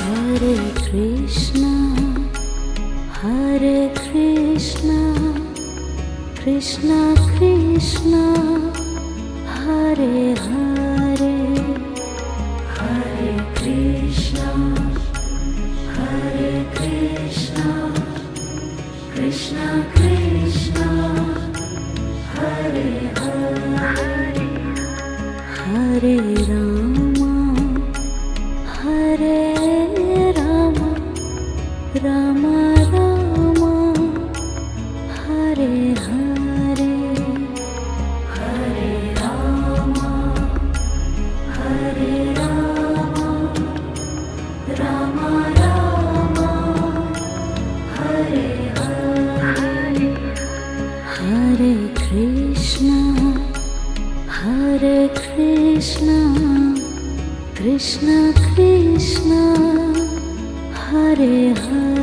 Hare Krishna, Hare Krishna, Krishna Krishna, Hare Hare, Hare Krishna, Hare Krishna, Krishna Krishna, Hare Hare, Hare Rama, Hare Rama, Rama Rama, Hare Hare, Hare Rama, Hare Rama, Rama Rama, Hare Hare, Hare Krishna, Hare Krishna, Krishna Krishna, Hare Hare.